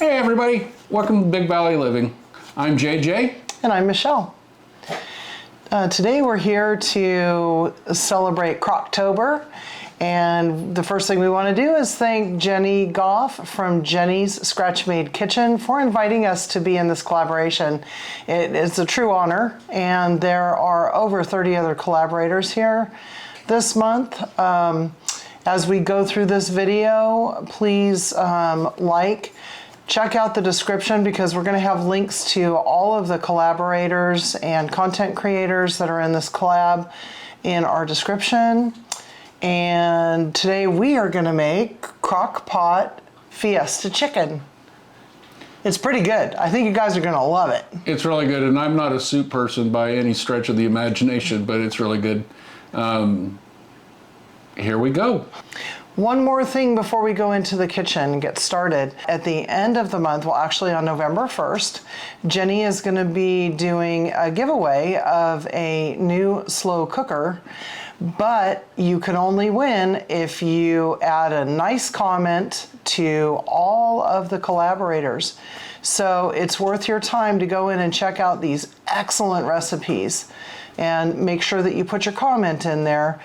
Hey everybody, welcome to Big Valley Living. I'm JJ. And I'm Michelle. Today we're here to celebrate Crocktober, and the first thing we want to do is thank Jeni Gough from Jeni's Scratch Made Kitchen for inviting us to be in this collaboration. It is a true honor, and there are over 30 other collaborators here this month. As we go through this video, please check out the description because we're going to have links to all of the collaborators and content creators that are in this collab in our description. And today we are going to make crock pot Fiesta chicken. It's pretty good. I think you guys are going to love it. It's really good, and I'm not a soup person by any stretch of the imagination, but it's really good. Here we go. One more thing before we go into the kitchen and get started. At the end of the month, well actually on November 1st, Jeni is going to be doing a giveaway of a new slow cooker, but you can only win if you add a nice comment to all of the collaborators. So it's worth your time to go in and check out these excellent recipes and make sure that you put your comment in there.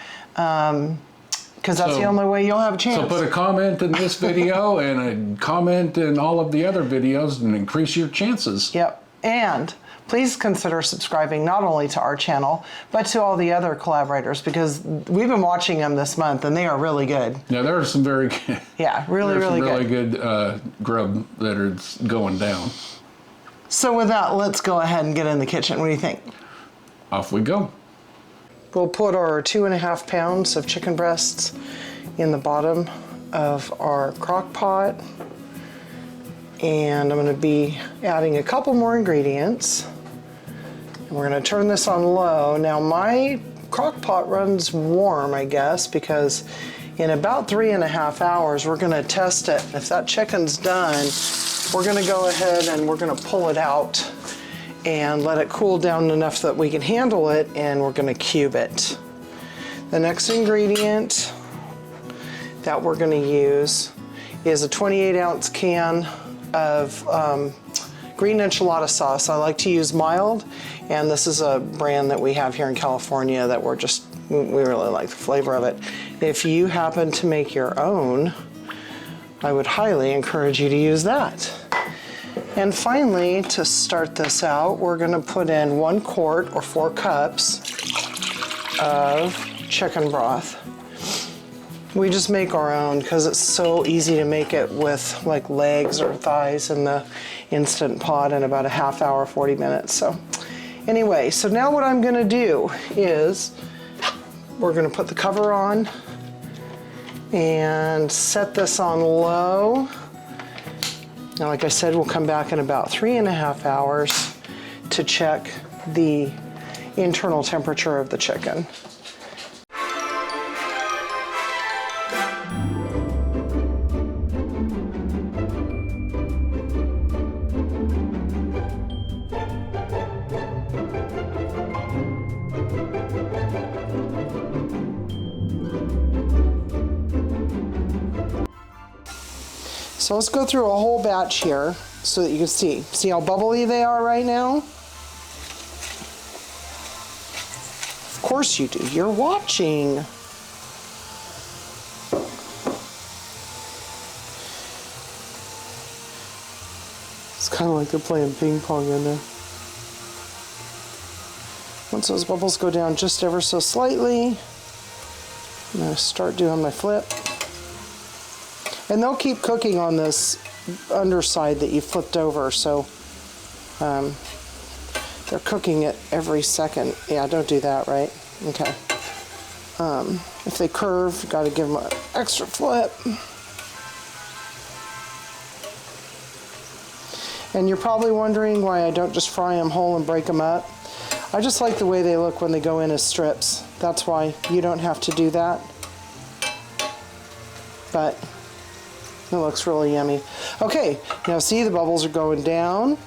Because that's the only way you'll have a chance. So put a comment in this video and a comment in all of the other videos and increase your chances. Yep. And please consider subscribing not only to our channel, but to all the other collaborators, because we've been watching them this month and they are really good. Yeah, there are some very good. Yeah, really good grub that are going down. So with that, let's go ahead and get in the kitchen. What do you think? Off we go. We'll put our 2.5 pounds of chicken breasts in the bottom of our crock pot. And I'm going to be adding a couple more ingredients. And we're going to turn this on low. Now my crock pot runs warm, I guess, because in about 3.5 hours, we're going to test it. If that chicken's done, we're going to go ahead and we're going to pull it out and let it cool down enough that we can handle it, and we're going to cube it. The next ingredient that we're going to use is a 28-ounce can of green enchilada sauce. I like to use mild, and this is a brand that we have here in California that we really like the flavor of it. If you happen to make your own, I would highly encourage you to use that. And finally, to start this out, we're going to put in 1 quart or 4 cups of chicken broth. We just make our own because it's so easy to make it with like legs or thighs in the Instant Pot in about a half hour, 40 minutes. So anyway, so now what I'm going to do is we're going to put the cover on and set this on low. Now, like I said, we'll come back in about 3.5 hours to check the internal temperature of the chicken. So let's go through a whole batch here so that you can see. See how bubbly they are right now? Of course you do. You're watching. It's kind of like they're playing ping pong in there. Once those bubbles go down just ever so slightly, I'm going to start doing my flip. And they'll keep cooking on this underside that you flipped over, so they're cooking it every second. Yeah, don't do that, right? Okay. If they curve, you got to give them an extra flip. And you're probably wondering why I don't just fry them whole and break them up. I just like the way they look when they go in as strips. That's why you don't have to do that. But it looks really yummy. Okay, now see the bubbles are going down.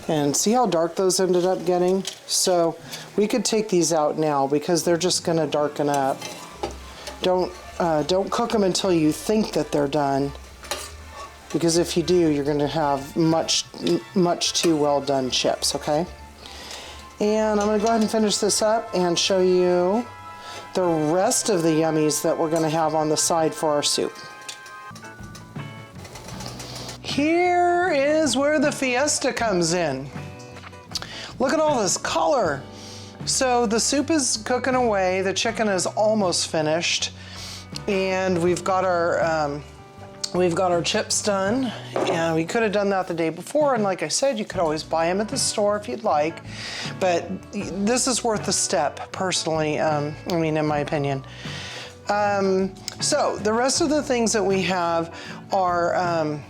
And see how dark those ended up getting? So we could take these out now because they're just gonna darken up. Don't cook them until you think that they're done. because if you do, you're going to have much too well done chips, okay? And I'm going to go ahead and finish this up and show you the rest of the yummies that we're going to have on the side for our soup. Here is where the Fiesta comes in. Look at all this color. So the soup is cooking away, the chicken is almost finished, and we've got our chips done. And we could have done that the day before, and like I said, you could always buy them at the store if you'd like, but this is worth the step, personally, I mean, in my opinion. So the rest of the things that we have are,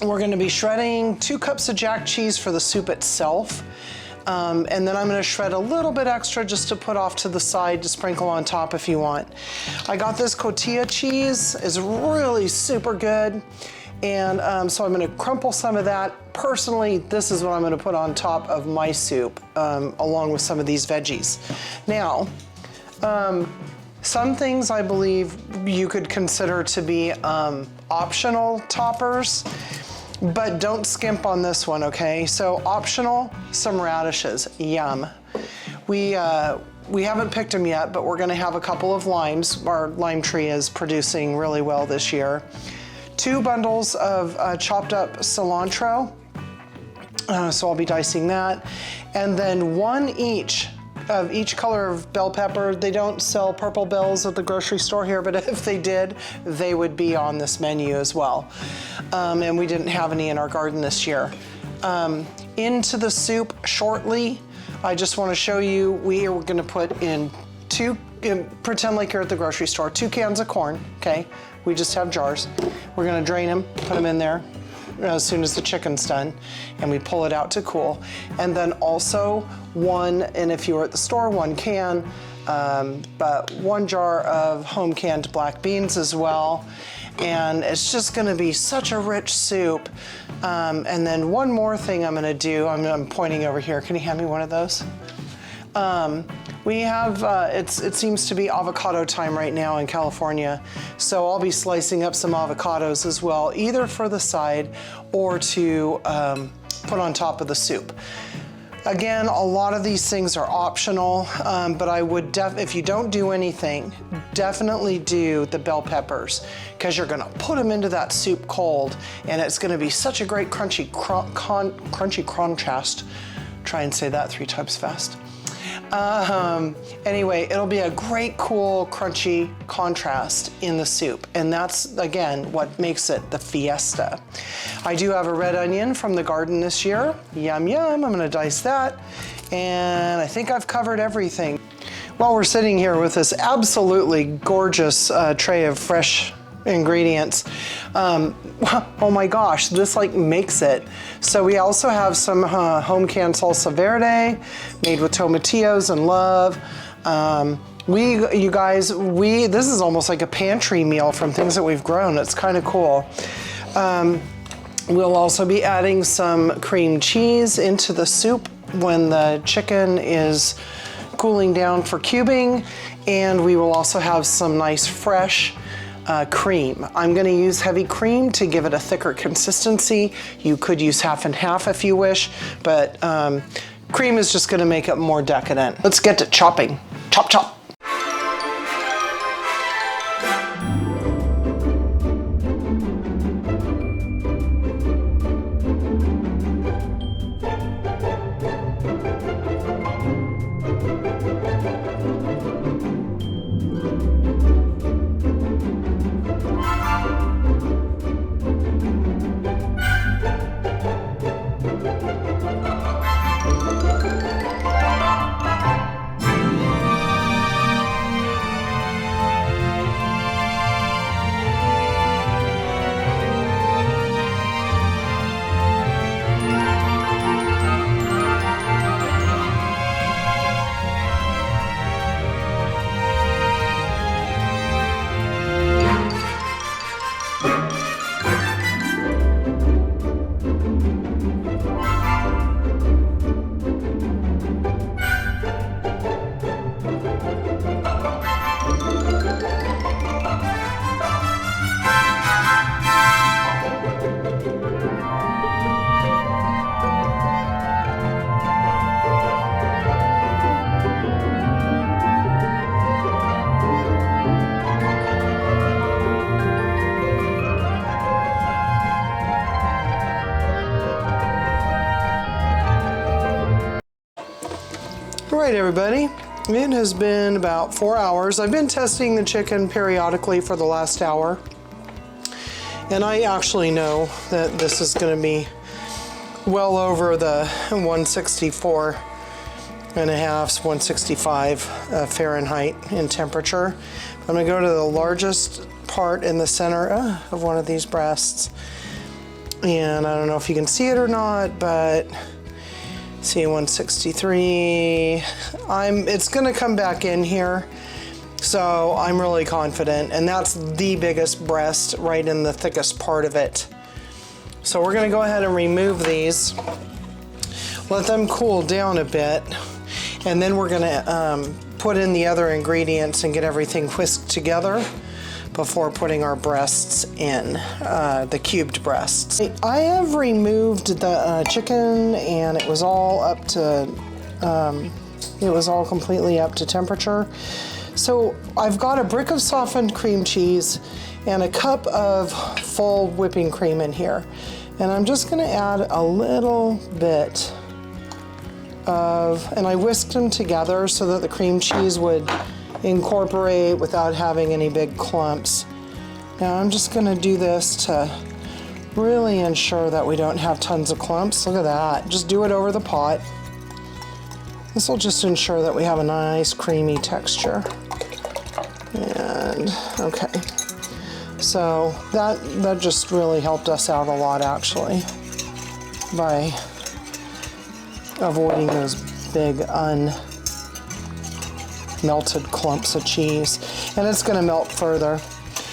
we're gonna be shredding 2 cups of jack cheese for the soup itself. And then I'm gonna shred a little bit extra just to put off to the side to sprinkle on top if you want. I got this cotija cheese, it's really super good. And so I'm gonna crumple some of that. Personally, this is what I'm gonna put on top of my soup, along with some of these veggies. Now, some things I believe you could consider to be optional toppers, but don't skimp on this one, okay? So optional, some radishes, yum. We haven't picked them yet, but we're gonna have a couple of limes. Our lime tree is producing really well this year. 2 bundles of chopped up cilantro, so I'll be dicing that. And then 1 each of each color of bell pepper. They don't sell purple bells at the grocery store here, but if they did, they would be on this menu as well. And we didn't have any in our garden this year. Into the soup shortly, I just want to show you, we are going to put in pretend like you're at the grocery store, 2 cans of corn, okay? We just have jars. We're going to drain them, put them in there as soon as the chicken's done, and we pull it out to cool. And then also 1, and if you were at the store, 1 can, but 1 jar of home canned black beans as well. And it's just gonna be such a rich soup. And then one more thing I'm gonna do, I'm pointing over here. Can you hand me one of those? We have, it seems to be avocado time right now in California, so I'll be slicing up some avocados as well, either for the side or to put on top of the soup. Again, a lot of these things are optional, but I would, if you don't do anything, definitely do the bell peppers, because you're gonna put them into that soup cold, and it's gonna be such a great crunchy contrast. Try and say that 3 times fast. Anyway, it'll be a great, cool, crunchy contrast in the soup. And that's, again, what makes it the Fiesta. I do have a red onion from the garden this year. Yum, yum. I'm gonna dice that. And I think I've covered everything. While we're sitting here with this absolutely gorgeous tray of fresh ingredients, oh my gosh, this like makes it. So we also have some home canned salsa verde made with tomatillos and love. You guys, this is almost like a pantry meal from things that we've grown. It's kind of cool. We'll also be adding some cream cheese into the soup when the chicken is cooling down for cubing, and we will also have some nice fresh cream. I'm going to use heavy cream to give it a thicker consistency. You could use half and half if you wish, but cream is just going to make it more decadent. Let's get to chopping. Chop, chop. right, everybody. It has been about 4 hours. I've been testing the chicken periodically for the last hour. And I actually know that this is going to be well over the 164 and a half, 165 Fahrenheit in temperature. I'm going to go to the largest part in the center of one of these breasts. And I don't know if you can see it or not, but see 163. It's going to come back in here. So I'm really confident, and that's the biggest breast right in the thickest part of it. So we're going to go ahead and remove these, let them cool down a bit, and then we're going to put in the other ingredients and get everything whisked together before putting our breasts in, the cubed breasts. I have removed the chicken, and it was all up to, it was all completely up to temperature. So I've got a brick of softened cream cheese and a cup of full whipping cream in here. And I'm just gonna add a little bit of, and I whisked them together so that the cream cheese would incorporate without having any big clumps. Now I'm just gonna do this to really ensure that we don't have tons of clumps. Look at that, just do it over the pot. This will just ensure that we have a nice creamy texture. And okay, so that just really helped us out a lot actually by avoiding those big unmelted clumps of cheese. And it's going to melt further.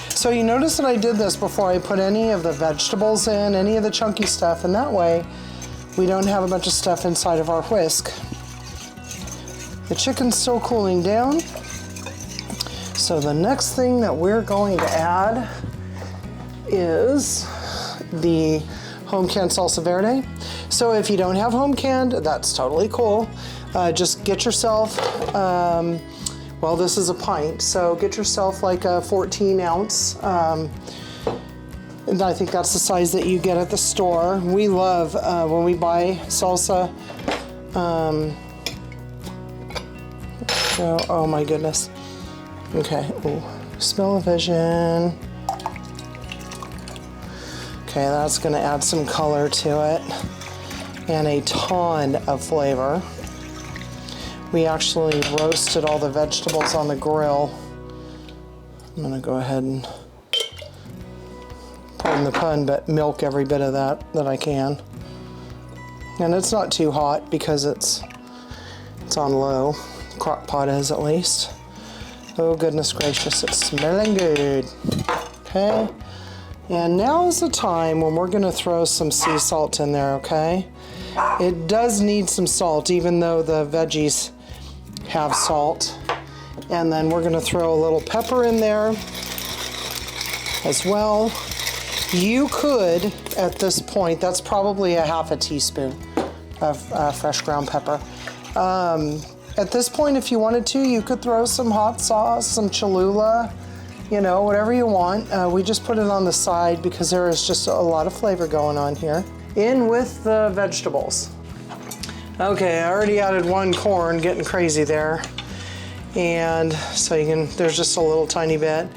So you notice that I did this before I put any of the vegetables in, any of the chunky stuff, and that way we don't have a bunch of stuff inside of our whisk. The chicken's still cooling down. So the next thing that we're going to add is the home canned salsa verde. So if you don't have home canned, that's totally cool. Just get yourself, well, this is a pint, so get yourself like a 14 ounce. And I think that's the size that you get at the store. We love when we buy salsa. Oh my goodness. Okay, ooh, smell-o-vision. Okay, that's gonna add some color to it and a ton of flavor. We actually roasted all the vegetables on the grill. I'm gonna go ahead and, pardon the pun, but milk every bit of that I can. And it's not too hot because it's on low. Crock pot is at least. Oh goodness gracious, it's smelling good. Okay, and now is the time when we're gonna throw some sea salt in there, okay? It does need some salt even though the veggies have salt. And then we're gonna throw a little pepper in there as well. You could, at this point, that's probably a half a teaspoon of fresh ground pepper. At this point, if you wanted to, you could throw some hot sauce, some Cholula, you know, whatever you want. We just put it on the side because there is just a lot of flavor going on here. In with the vegetables. Okay, I already added one corn, getting crazy there. And so you can, there's just a little tiny bit.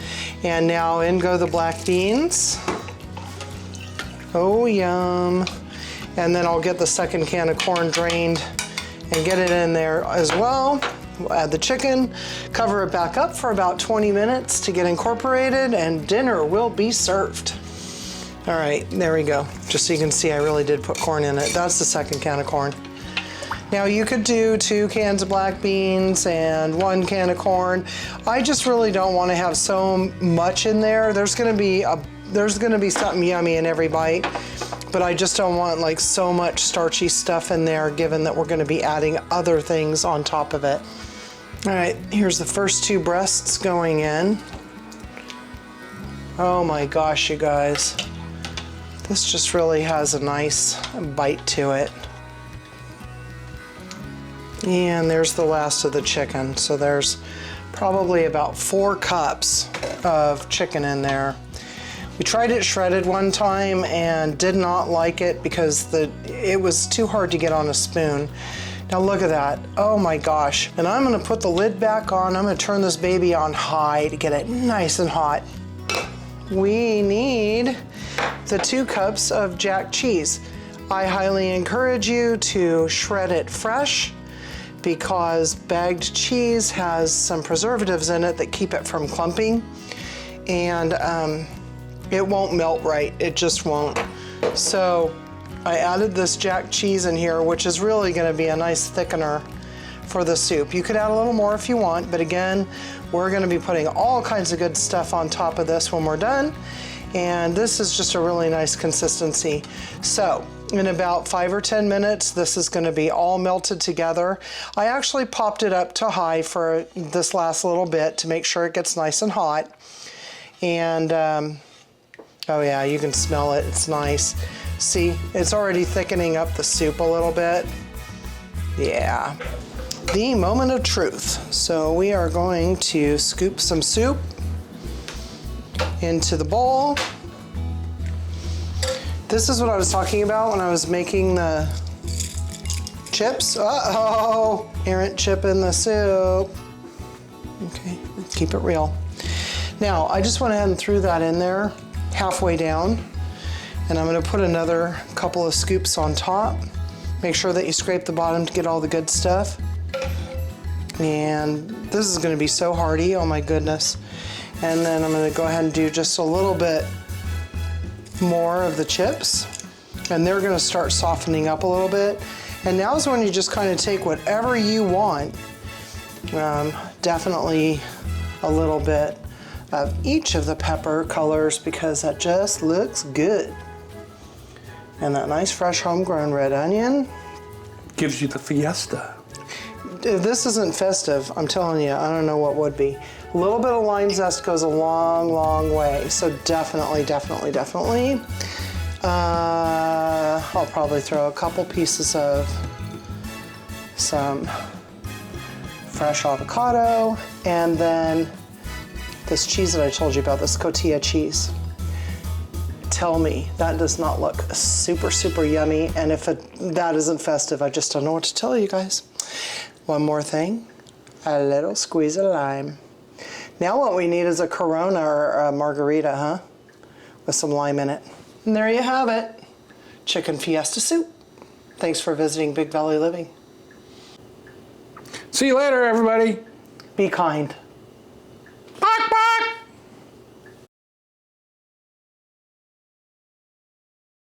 And now in go the black beans. Oh, yum. And then I'll get the second can of corn drained and get it in there as well. We'll add the chicken, cover it back up for about 20 minutes to get incorporated, and dinner will be served. All right, there we go. Just so you can see, I really did put corn in it. That's the second can of corn. Now you could do 2 cans of black beans and 1 can of corn. I just really don't want to have so much in there. There's gonna be something yummy in every bite. But I just don't want like so much starchy stuff in there given that we're gonna be adding other things on top of it. All right, here's the first 2 breasts going in. Oh my gosh, you guys. This just really has a nice bite to it. And there's the last of the chicken. So there's probably about 4 cups of chicken in there. We tried it shredded one time and did not like it because it was too hard to get on a spoon. Now look at that. Oh my gosh. And I'm gonna put the lid back on. I'm gonna turn this baby on high to get it nice and hot. We need the 2 cups of jack cheese. I highly encourage you to shred it fresh because bagged cheese has some preservatives in it that keep it from clumping, and it won't melt right. It just won't. So I added this jack cheese in here, which is really gonna be a nice thickener for the soup. You could add a little more if you want, but again, we're gonna be putting all kinds of good stuff on top of this when we're done. And this is just a really nice consistency. So in about 5 or 10 minutes, this is gonna be all melted together. I actually popped it up to high for this last little bit to make sure it gets nice and hot. And oh yeah, you can smell it, it's nice. See, it's already thickening up the soup a little bit. Yeah, the moment of truth. So we are going to scoop some soup into the bowl. This is what I was talking about when I was making the chips. Uh-oh, errant chip in the soup. Okay, let's keep it real. Now, I just went ahead and threw that in there halfway down, and I'm gonna put another couple of scoops on top. Make sure that you scrape the bottom to get all the good stuff. And this is gonna be so hearty, oh my goodness. And then I'm gonna go ahead and do just a little bit more of the chips, and they're gonna start softening up a little bit. And now is when you just kind of take whatever you want. Definitely a little bit of each of the pepper colors because that just looks good. And that nice fresh homegrown red onion. Gives you the fiesta. If this isn't festive, I'm telling you, I don't know what would be. A little bit of lime zest goes a long, long way. So definitely, definitely, definitely. I'll probably throw a couple pieces of some fresh avocado, and then this cheese that I told you about, this cotija cheese. Tell me, that does not look super, super yummy. And if that isn't festive, I just don't know what to tell you guys. One more thing, a little squeeze of lime. Now what we need is a Corona or a margarita, huh? With some lime in it. And there you have it, chicken fiesta soup. Thanks for visiting Big Valley Living. See you later, everybody. Be kind.